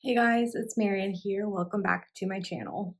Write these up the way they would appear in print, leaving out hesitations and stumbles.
Hey guys, it's Marian here. Welcome back to my channel.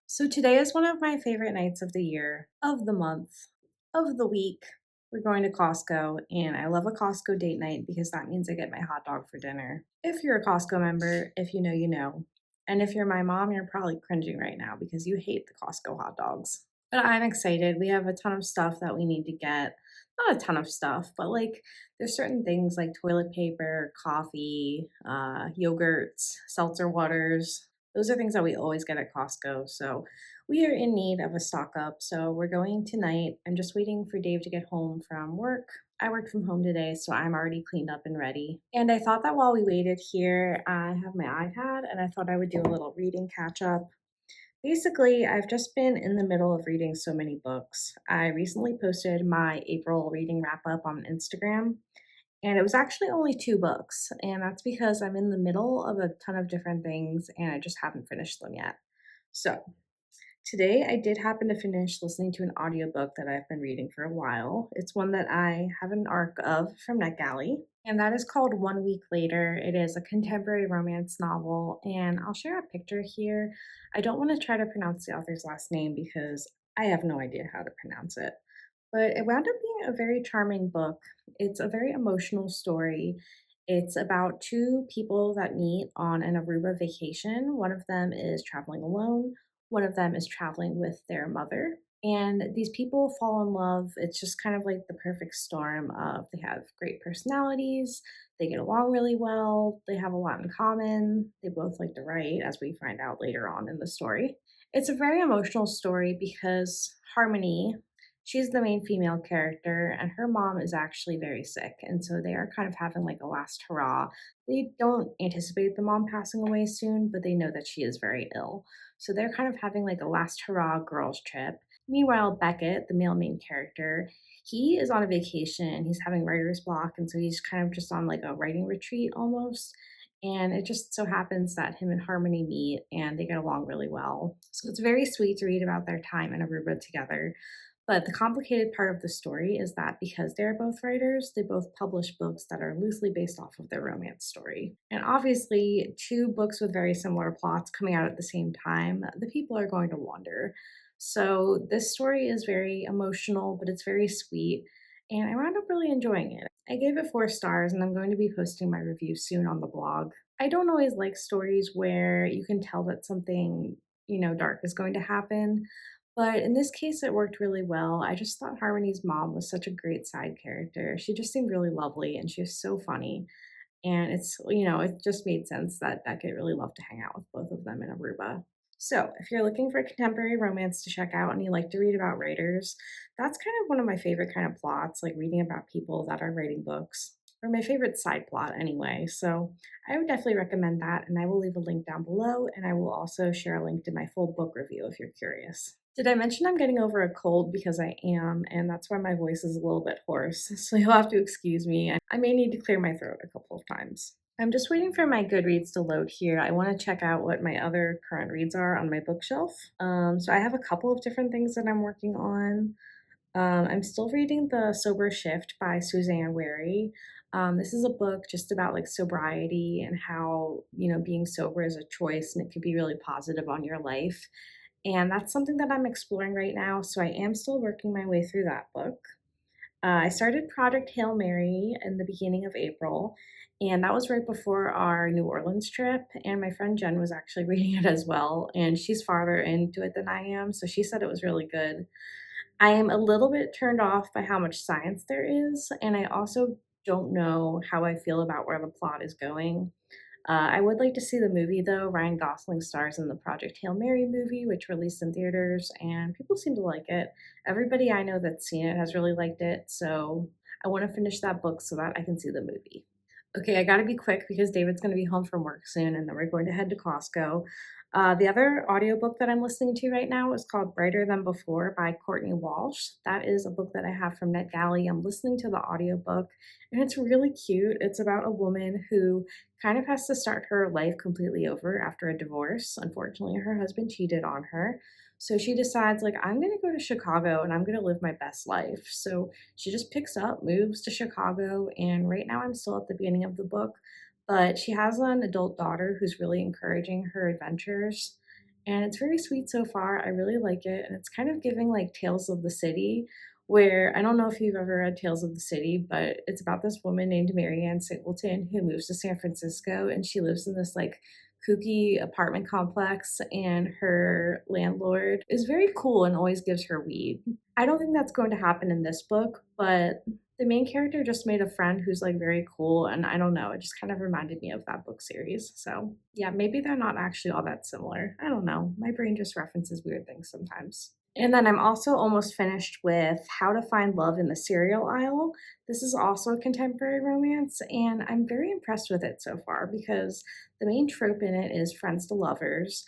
So today is one of my favorite nights of the year, of the month, of the week. We're going to Costco, and I love a Costco date night because that means I get my hot dog for dinner. If you're a Costco member, if you know, you know. And if you're my mom, you're probably cringing right now because you hate the Costco hot dogs. But I'm excited. We have a ton of stuff that we need to get. Not a ton of stuff, but like there's certain things like toilet paper, coffee, yogurts, seltzer waters. Those are things that we always get at Costco. So we are in need of a stock up. So we're going tonight. I'm just waiting for Dave to get home from work. I work from home today, so I'm already cleaned up and ready. And I thought that while we waited here, I have my iPad and I thought I would do a little reading catch up. Basically, I've just been in the middle of reading so many books. I recently posted my April reading wrap up on Instagram, and it was actually only 2 books, and that's because I'm in the middle of a ton of different things and I just haven't finished them yet. So, today I did happen to finish listening to an audiobook that I've been reading for a while. It's one that I have an arc of from NetGalley, and that is called One Week Later. It is a contemporary romance novel, and I'll share a picture here. I don't want to try to pronounce the author's last name because I have no idea how to pronounce it. But it wound up being a very charming book. It's a very emotional story. It's about two people that meet on an Aruba vacation. One of them is traveling alone, one of them is traveling with their mother. And these people fall in love. It's just kind of like the perfect storm of they have great personalities, they get along really well, they have a lot in common, they both like to write, as we find out later on in the story. It's a very emotional story because Harmony, she's the main female character, and her mom is actually very sick. And so they are kind of having like a last hurrah. They don't anticipate the mom passing away soon, but they know that she is very ill. So they're kind of having like a last hurrah girls' trip. Meanwhile, Beckett, the male main character, he is on a vacation. He's having writer's block. And so he's kind of just on like a writing retreat almost. And it just so happens that him and Harmony meet and they get along really well. So it's very sweet to read about their time in Aruba together. But the complicated part of the story is that because they're both writers, they both publish books that are loosely based off of their romance story. And obviously, two books with very similar plots coming out at the same time, the people are going to wonder. So this story is very emotional, but it's very sweet. And I wound up really enjoying it. I gave it 4 stars, and I'm going to be posting my review soon on the blog. I don't always like stories where you can tell that something, dark is going to happen. But in this case, it worked really well. I just thought Harmony's mom was such a great side character. She just seemed really lovely and she was so funny. And it just made sense that Beckett really loved to hang out with both of them in Aruba. So, if you're looking for a contemporary romance to check out and you like to read about writers, that's kind of one of my favorite kind of plots, like reading about people that are writing books, or my favorite side plot anyway. So, I would definitely recommend that, and I will leave a link down below, and I will also share a link to my full book review if you're curious. Did I mention I'm getting over a cold? Because I am, and that's why my voice is a little bit hoarse. So you'll have to excuse me. I may need to clear my throat a couple of times. I'm just waiting for my Goodreads to load here. I want to check out what my other current reads are on my bookshelf. So I have a couple of different things that I'm working on. I'm still reading The Sober Shift by Suzanne Wary. This is a book just about like sobriety and how, being sober is a choice and it could be really positive on your life. And that's something that I'm exploring right now. So I am still working my way through that book. I started Project Hail Mary in the beginning of April, and that was right before our New Orleans trip. And my friend Jen was actually reading it as well, and she's farther into it than I am. So she said it was really good. I am a little bit turned off by how much science there is, and I also don't know how I feel about where the plot is going. I would like to see the movie though. Ryan Gosling stars in the Project Hail Mary movie, which released in theaters, and people seem to like it. Everybody I know that's seen it has really liked it, so I want to finish that book so that I can see the movie. Okay, I gotta be quick because David's gonna be home from work soon, and then we're going to head to Costco. The other audiobook that I'm listening to right now is called Brighter Than Before by Courtney Walsh. That is a book that I have from NetGalley. I'm listening to the audiobook, and it's really cute. It's about a woman who kind of has to start her life completely over after a divorce. Unfortunately, her husband cheated on her. So she decides, like, I'm gonna go to Chicago and I'm gonna live my best life. So she just picks up, moves to Chicago, and right now I'm still at the beginning of the book, but she has an adult daughter who's really encouraging her adventures. And it's very sweet so far. I really like it. And it's kind of giving like Tales of the City, where I don't know if you've ever read Tales of the City, but it's about this woman named Marianne Singleton who moves to San Francisco and she lives in this like kooky apartment complex, and her landlord is very cool and always gives her weed. I don't think that's going to happen in this book, but the main character just made a friend who's like very cool, and I don't know, it just kind of reminded me of that book series. So yeah, maybe they're not actually all that similar. I don't know. My brain just references weird things sometimes. And then I'm also almost finished with How to Find Love in the Cereal Aisle. This is also a contemporary romance, and I'm very impressed with it so far because the main trope in it is friends to lovers.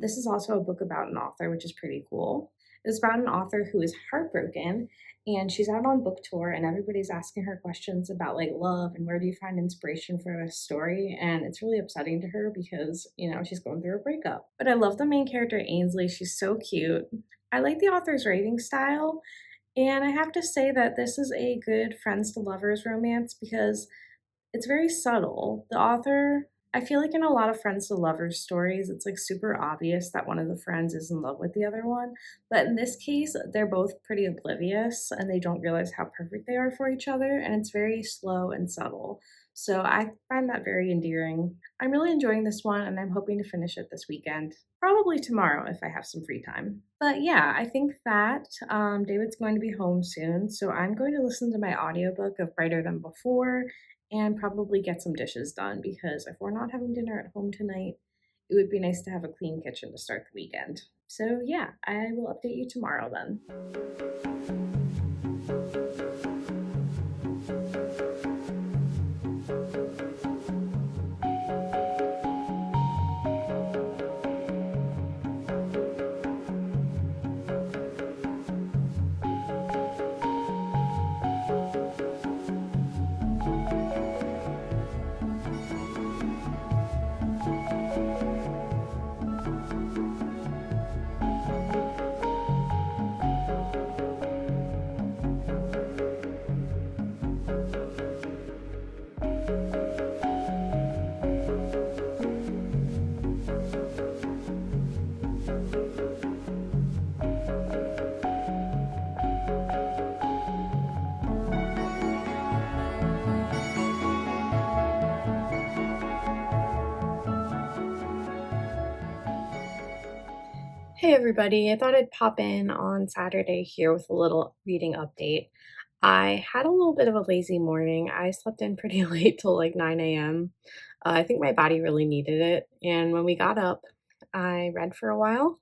This is also a book about an author, which is pretty cool. It's about an author who is heartbroken and she's out on book tour and everybody's asking her questions about like love and where do you find inspiration for a story, and it's really upsetting to her because she's going through a breakup. But I love the main character Ainsley. She's so cute. I like the author's writing style, and I have to say that this is a good friends to lovers romance because it's very subtle. The author, I feel like in a lot of friends to lovers stories, it's like super obvious that one of the friends is in love with the other one. But in this case, they're both pretty oblivious and they don't realize how perfect they are for each other. And it's very slow and subtle. So I find that very endearing. I'm really enjoying this one and I'm hoping to finish it this weekend. Probably tomorrow if I have some free time. But yeah, I think that David's going to be home soon. So I'm going to listen to my audiobook of Brighter Than Before and probably get some dishes done because if we're not having dinner at home tonight, it would be nice to have a clean kitchen to start the weekend. So yeah, I will update you tomorrow then. Hey everybody, I thought I'd pop in on Saturday here with a little reading update. I had a little bit of a lazy morning. I slept in pretty late till like 9 a.m. I think my body really needed it. And when we got up, I read for a while.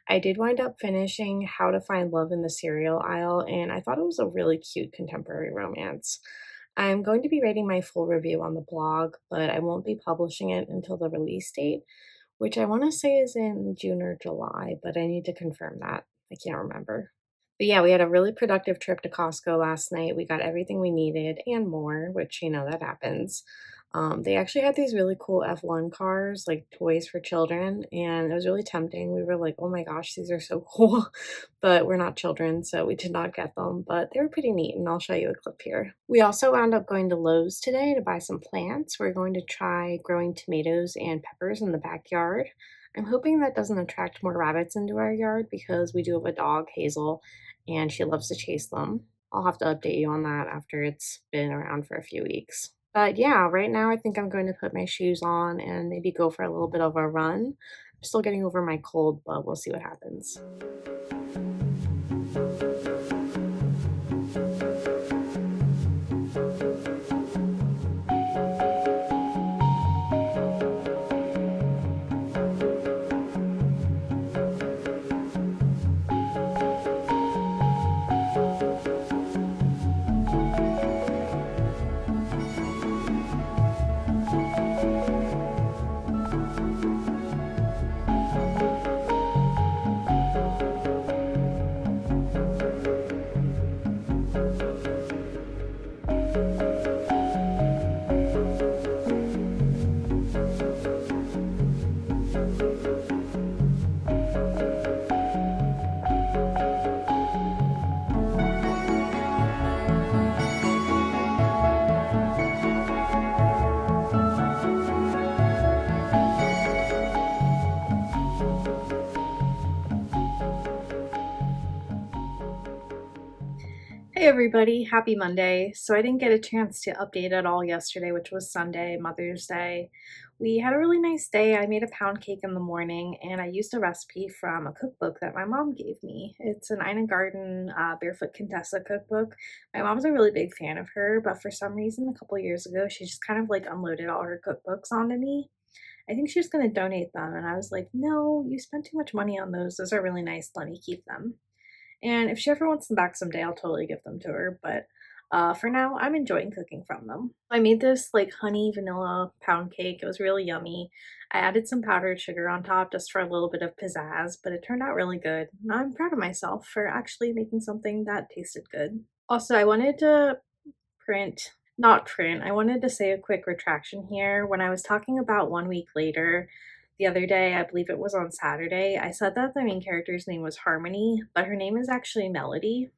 I did wind up finishing How to Find Love in the Cereal Aisle, and I thought it was a really cute contemporary romance. I'm going to be writing my full review on the blog, but I won't be publishing it until the release date, which I want to say is in June or July, but I need to confirm that. I can't remember. But yeah, we had a really productive trip to Costco last night. We got everything we needed and more, which, that happens. They actually had these really cool F1 cars, like toys for children, and it was really tempting. We were like, oh my gosh, these are so cool. But we're not children, so we did not get them, but they were pretty neat, and I'll show you a clip here. We also wound up going to Lowe's today to buy some plants. We're going to try growing tomatoes and peppers in the backyard. I'm hoping that doesn't attract more rabbits into our yard because we do have a dog, Hazel, and she loves to chase them. I'll have to update you on that after it's been around for a few weeks. But yeah, right now I think I'm going to put my shoes on and maybe go for a little bit of a run. I'm still getting over my cold, but we'll see what happens. everybody, happy Monday. So I didn't get a chance to update at all yesterday, which was Sunday, Mother's Day. We had a really nice day. I made a pound cake in the morning and I used a recipe from a cookbook that my mom gave me. It's an Ina Garden Barefoot Contessa cookbook. My mom's a really big fan of her, but for some reason a couple years ago she just kind of like unloaded all her cookbooks onto me. I think she was going to donate them and I was like, "No, you spent too much money on those. Those are really nice. Let me keep them." And if she ever wants them back someday, I'll totally give them to her. But for now, I'm enjoying cooking from them. I made this like honey vanilla pound cake. It was really yummy. I added some powdered sugar on top just for a little bit of pizzazz, but it turned out really good. And I'm proud of myself for actually making something that tasted good. Also, I wanted to not print, I wanted to say a quick retraction here. When I was talking about 1 week later, the other day, I believe it was on Saturday, I said that the main character's name was Harmony, but her name is actually Melody.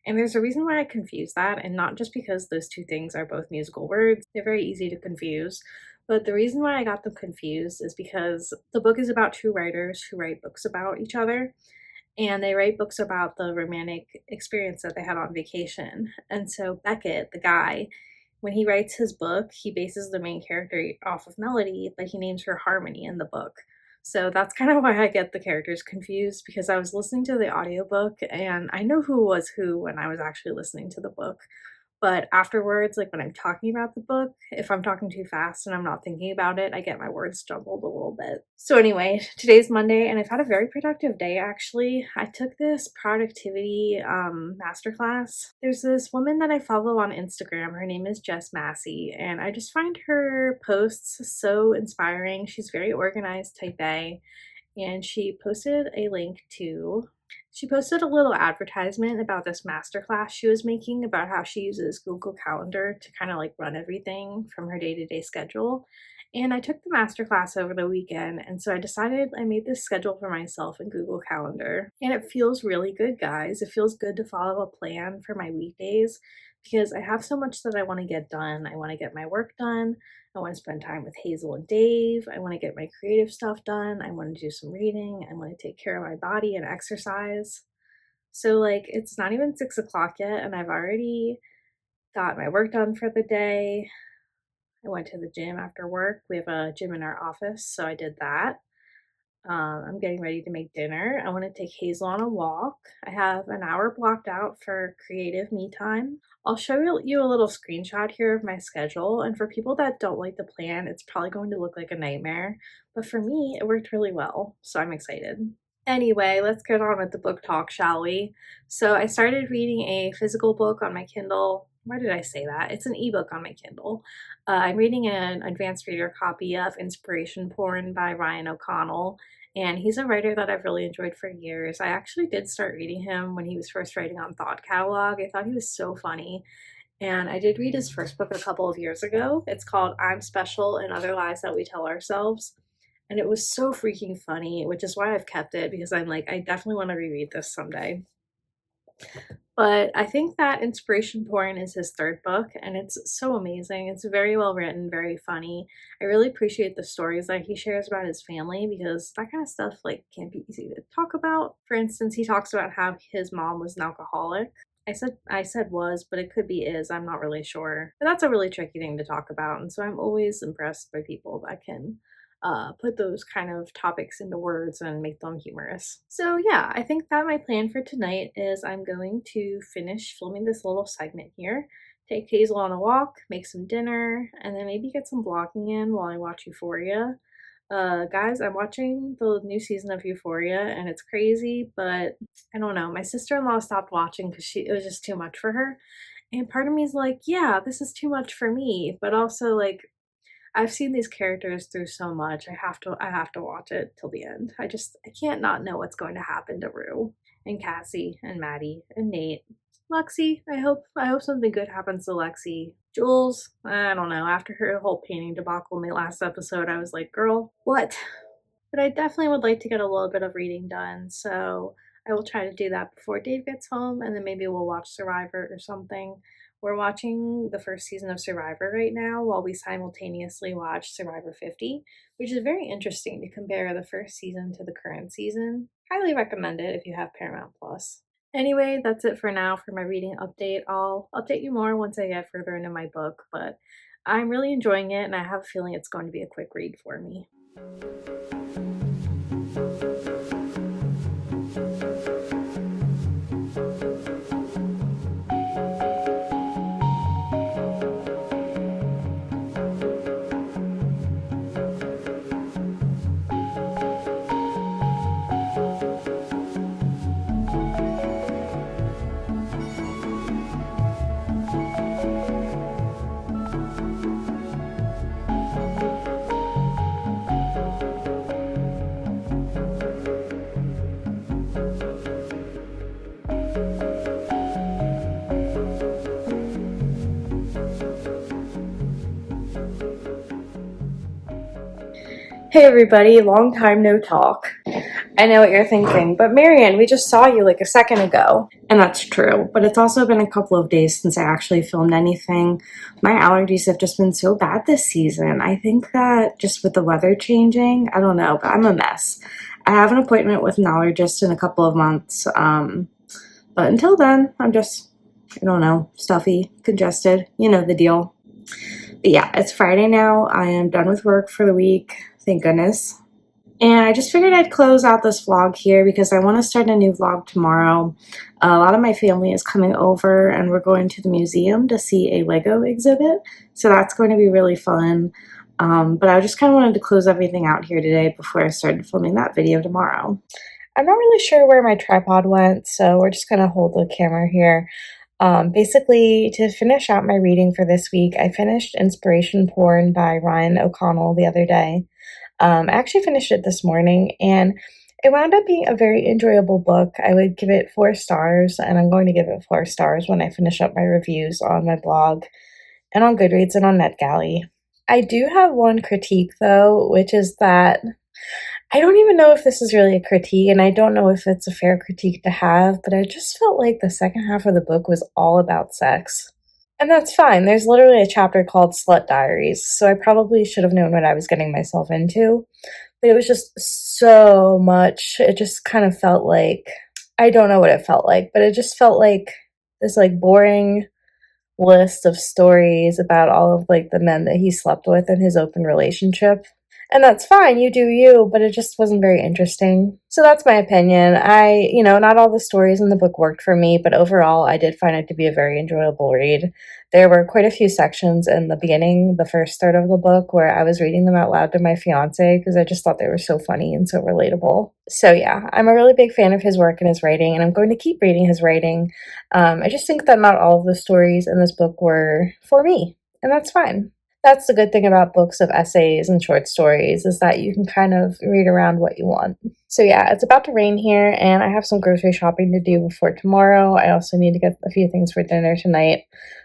And there's a reason why I confused that, and not just because those two things are both musical words, they're very easy to confuse. But the reason why I got them confused is because the book is about two writers who write books about each other, and they write books about the romantic experience that they had on vacation. And so Beckett, the guy, when he writes his book, he bases the main character off of Melody, but he names her Harmony in the book. So that's kind of why I get the characters confused, because I was listening to the audiobook and I know who was who when I was actually listening to the book. But afterwards, like when I'm talking about the book, if I'm talking too fast and I'm not thinking about it, I get my words jumbled a little bit. So anyway, today's Monday and I've had a very productive day actually. I took this productivity masterclass. There's this woman that I follow on Instagram. Her name is Jess Massey, and I just find her posts so inspiring. She's very organized, type A, and she posted a little advertisement about this masterclass she was making about how she uses Google Calendar to kind of like run everything from her day-to-day schedule. And I took the masterclass over the weekend, and so I made this schedule for myself in Google Calendar. And it feels really good, guys. It feels good to follow a plan for my weekdays because I have so much that I want to get done. I want to get my work done. I want to spend time with Hazel and Dave. I want to get my creative stuff done. I want to do some reading. I want to take care of my body and exercise. So, like, it's not even 6 o'clock yet, and I've already got my work done for the day. I went to the gym after work. We have a gym in our office, so I did that. I'm getting ready to make dinner. I want to take Hazel on a walk. I have an hour blocked out for creative me time. I'll show you a little screenshot here of my schedule, and for people that don't like the plan, it's probably going to look like a nightmare, but for me, it worked really well, so I'm excited. Anyway, let's get on with the book talk, shall we? So I started reading a physical book on my Kindle. Why did I say that? It's an ebook on my Kindle. I'm reading an advanced reader copy of Inspiration Porn by Ryan O'Connell, and he's a writer that I've really enjoyed for years. I actually did start reading him when he was first writing on Thought Catalog. I thought he was so funny. And I did read his first book a couple of years ago. It's called I'm Special and Other Lies That We Tell Ourselves. And it was so freaking funny, which is why I've kept it, because I'm like, I definitely want to reread this someday. But I think that Inspiration Porn is his third book, and it's so amazing. It's very well written, very funny. I really appreciate the stories that he shares about his family, because that kind of stuff like can't be easy to talk about. For instance, he talks about how his mom was an alcoholic. I said was, but it could be is. I'm not really sure. But that's a really tricky thing to talk about, and so I'm always impressed by people that can put those kind of topics into words and make them humorous. So yeah, I think that my plan for tonight is I'm going to finish filming this little segment here, take Hazel on a walk, make some dinner, and then maybe get some blocking in while I watch Euphoria. Guys, I'm watching the new season of Euphoria and it's crazy, but I don't know. My sister-in-law stopped watching because it was just too much for her. And part of me is like, yeah, this is too much for me, but also like I've seen these characters through so much. I have to watch it till the end. I can't not know what's going to happen to Rue and Cassie and Maddie and Nate. Lexi, I hope something good happens to Lexi. Jules, I don't know. After her whole painting debacle in the last episode, I was like, girl, what? But I definitely would like to get a little bit of reading done, so I will try to do that before Dave gets home, and then maybe we'll watch Survivor or something. We're watching the first season of Survivor right now while we simultaneously watch Survivor 50, which is very interesting to compare the first season to the current season. Highly recommend it if you have Paramount Plus. Anyway, that's it for now for my reading update. I'll update you more once I get further into my book, but I'm really enjoying it and I have a feeling it's going to be a quick read for me. Hey everybody, long time no talk. I know what you're thinking, but Marianne, we just saw you like a second ago. And that's true, but it's also been a couple of days since I actually filmed anything. My allergies have just been so bad this season. I think that just with the weather changing, I don't know, but I'm a mess. I have an appointment with an allergist in a couple of months, but until then, I'm just, I don't know, stuffy, congested, you know the deal. But yeah, it's Friday now. I am done with work for the week. Thank goodness. And I just figured I'd close out this vlog here because I want to start a new vlog tomorrow. A lot of my family is coming over and we're going to the museum to see a Lego exhibit. So that's going to be really fun. But I just kind of wanted to close everything out here today before I started filming that video tomorrow. I'm not really sure where my tripod went, so we're just going to hold the camera here. Basically, to finish out my reading for this week, I finished Inspiration Porn by Ryan O'Connell the other day. I actually finished it this morning, and it wound up being a very enjoyable book. I would give it 4 stars, and I'm going to give it 4 stars when I finish up my reviews on my blog, and on Goodreads, and on NetGalley. I do have one critique, though, which is that I don't even know if this is really a critique, and I don't know if it's a fair critique to have, but I just felt like the second half of the book was all about sex. And that's fine. There's literally a chapter called Slut Diaries, so I probably should have known what I was getting myself into. But it was just so much. It just kind of felt like, I don't know what it felt like, but it just felt like this like boring list of stories about all of like the men that he slept with in his open relationship. And that's fine, you do you, but it just wasn't very interesting. So that's my opinion. Not all the stories in the book worked for me, but overall, I did find it to be a very enjoyable read. There were quite a few sections in the beginning, the first third of the book, where I was reading them out loud to my fiance because I just thought they were so funny and so relatable. So yeah, I'm a really big fan of his work and his writing, and I'm going to keep reading his writing. I just think that not all of the stories in this book were for me, and that's fine. That's the good thing about books of essays and short stories, is that you can kind of read around what you want. So yeah, it's about to rain here, and I have some grocery shopping to do before tomorrow. I also need to get a few things for dinner tonight.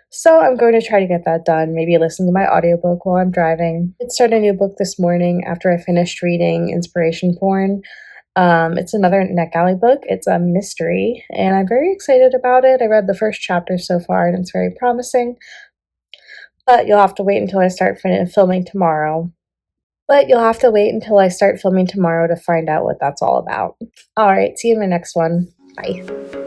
So I'm going to try to get that done, maybe listen to my audiobook while I'm driving. I did start a new book this morning after I finished reading Inspiration Porn. It's another NetGalley book. It's a mystery, and I'm very excited about it. I read the first chapter so far, and it's very promising. But you'll have to wait until I start filming tomorrow. to find out what that's all about. Alright, see you in my next one. Bye.